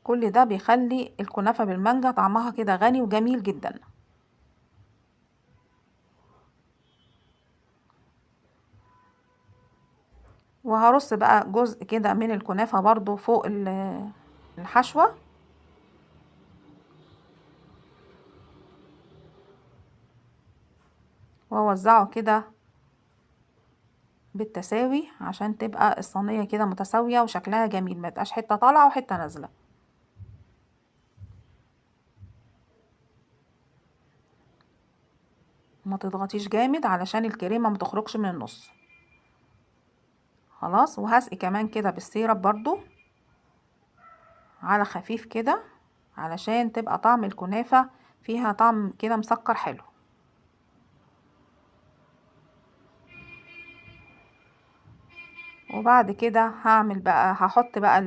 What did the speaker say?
كل ده بيخلي الكنافة بالمانجا طعمها كده غني وجميل جدا. وهرص بقى جزء كده من الكنافة برضو فوق الحشوة، واوزعه كده بالتساوي عشان تبقى الصينية كده متساوية وشكلها جميل، ما تبقاش حتة طالعة وحتة نازلة. ما تضغطيش جامد علشان الكريمة ما تخرجش من النص. خلاص، وهسقي كمان كده بالسيرب برضو على خفيف كده علشان تبقى طعم الكنافة فيها طعم كده مسكر حلو. وبعد كده هعمل بقى، هحط بقى